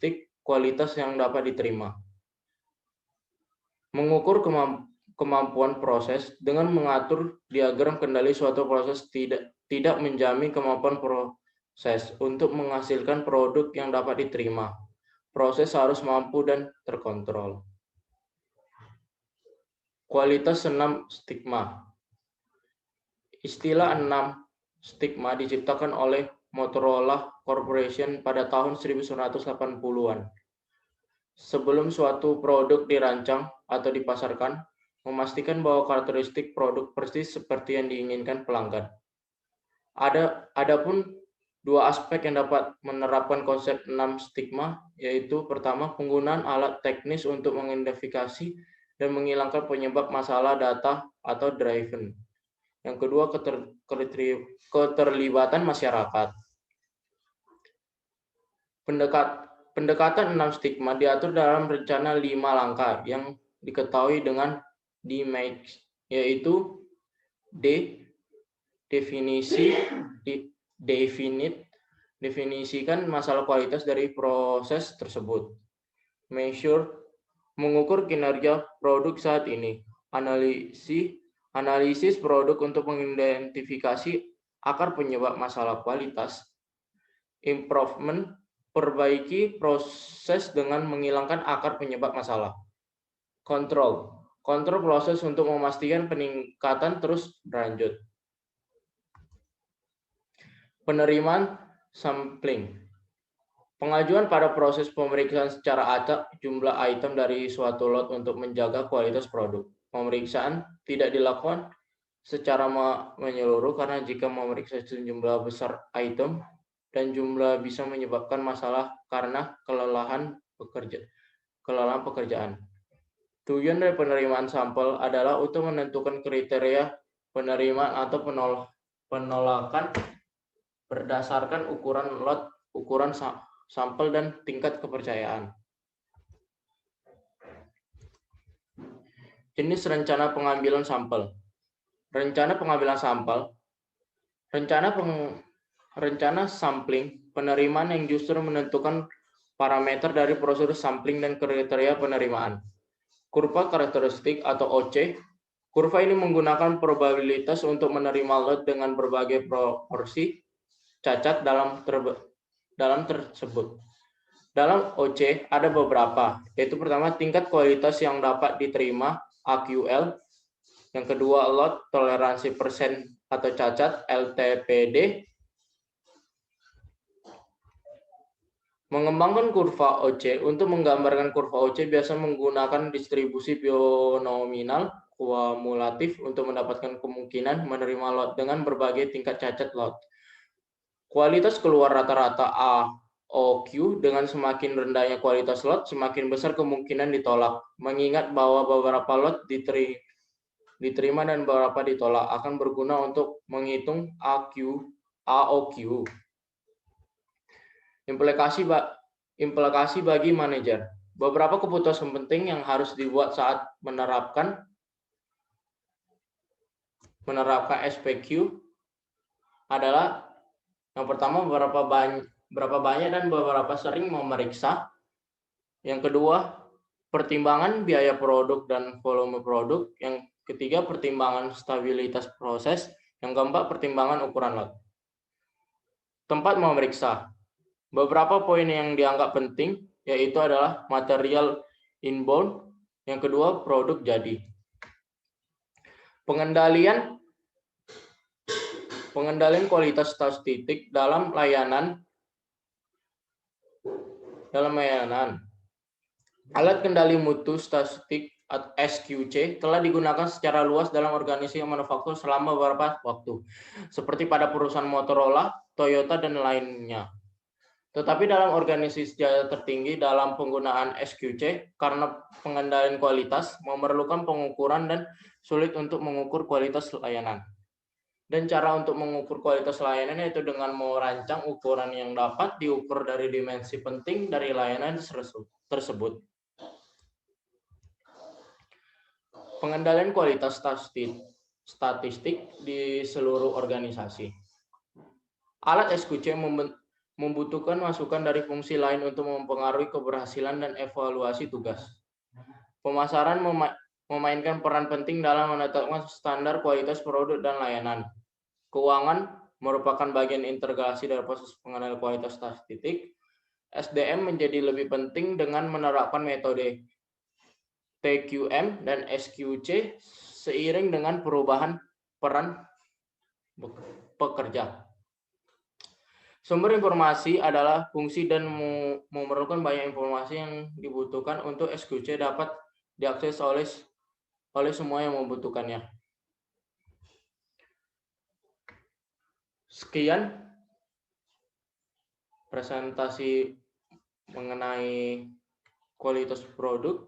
karakteristik kualitas yang dapat diterima. Mengukur kemampuan proses dengan mengatur diagram kendali suatu proses tidak menjamin kemampuan proses untuk menghasilkan produk yang dapat diterima. Proses harus mampu dan terkontrol. Kualitas 6 stigma. Istilah 6 stigma diciptakan oleh Motorola Corporation pada tahun 1980-an. Sebelum suatu produk dirancang atau dipasarkan, memastikan bahwa karakteristik produk persis seperti yang diinginkan pelanggan. Adapun dua aspek yang dapat menerapkan konsep 6 stigma, yaitu pertama, penggunaan alat teknis untuk mengidentifikasi dan menghilangkan penyebab masalah data atau driven. Yang kedua, keterlibatan masyarakat. Pendekatan 6 stigma diatur dalam rencana 5 langkah yang diketahui dengan DMAIC, yaitu definisikan masalah kualitas dari proses tersebut. Measure, mengukur kinerja produk saat ini. Analisis produk untuk mengidentifikasi akar penyebab masalah kualitas. Improvement, perbaiki proses dengan menghilangkan akar penyebab masalah. Kontrol proses untuk memastikan peningkatan terus berlanjut. Penerimaan sampling. Pengajuan pada proses pemeriksaan secara acak jumlah item dari suatu lot untuk menjaga kualitas produk. Pemeriksaan tidak dilakukan secara menyeluruh karena jika memeriksa sejumlah besar item dan jumlah bisa menyebabkan masalah karena kelelahan pekerjaan. Tujuan dari penerimaan sampel adalah untuk menentukan kriteria penerimaan atau penolakan berdasarkan ukuran lot, ukuran sampel, dan tingkat kepercayaan. Jenis rencana pengambilan sampel. Rencana pengambilan sampel. Rencana sampling, penerimaan yang justru menentukan parameter dari prosedur sampling dan kriteria penerimaan. Kurva karakteristik atau OC. Kurva ini menggunakan probabilitas untuk menerima lot dengan berbagai proporsi cacat dalam tersebut. Dalam OC ada beberapa, yaitu pertama tingkat kualitas yang dapat diterima AQL, yang kedua lot toleransi persen atau cacat LTPD. Mengembangkan kurva OC. Untuk menggambarkan kurva OC biasa menggunakan distribusi binominal kumulatif untuk mendapatkan kemungkinan menerima lot dengan berbagai tingkat cacat lot. Kualitas keluar rata-rata AOQ. Dengan semakin rendahnya kualitas lot, semakin besar kemungkinan ditolak. Mengingat bahwa beberapa lot diterima dan beberapa ditolak akan berguna untuk menghitung AOQ. Implikasi bagi manajer. Beberapa keputusan penting yang harus dibuat saat menerapkan SPQ adalah yang pertama berapa banyak dan beberapa sering memeriksa. Yang kedua, pertimbangan biaya produk dan volume produk. Yang ketiga, pertimbangan stabilitas proses. Yang keempat, pertimbangan ukuran lot. Tempat memeriksa. Beberapa poin yang dianggap penting yaitu adalah material inbound, yang kedua produk jadi. Pengendalian kualitas statistik dalam layanan. Alat kendali mutu statistik SQC telah digunakan secara luas dalam organisasi manufaktur selama beberapa waktu, seperti pada perusahaan Motorola, Toyota, dan lainnya. Tetapi dalam organisasi tertinggi dalam penggunaan SQC, karena pengendalian kualitas memerlukan pengukuran dan sulit untuk mengukur kualitas layanan. Dan cara untuk mengukur kualitas layanan yaitu dengan merancang ukuran yang dapat diukur dari dimensi penting dari layanan tersebut. Pengendalian kualitas statistik di seluruh organisasi. Alat SQC membutuhkan masukan dari fungsi lain untuk mempengaruhi keberhasilan dan evaluasi tugas. Pemasaran memainkan peran penting dalam menetapkan standar kualitas produk dan layanan. Keuangan merupakan bagian integrasi dari proses pengenalan kualitas statistik. SDM menjadi lebih penting dengan menerapkan metode TQM dan SQC seiring dengan perubahan peran pekerja. Sumber informasi adalah fungsi dan memerlukan banyak informasi yang dibutuhkan untuk SQC dapat diakses oleh semua yang membutuhkannya. Sekian presentasi mengenai kualitas produk.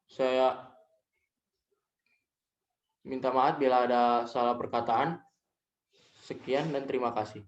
Saya minta maaf bila ada salah perkataan. Sekian dan terima kasih.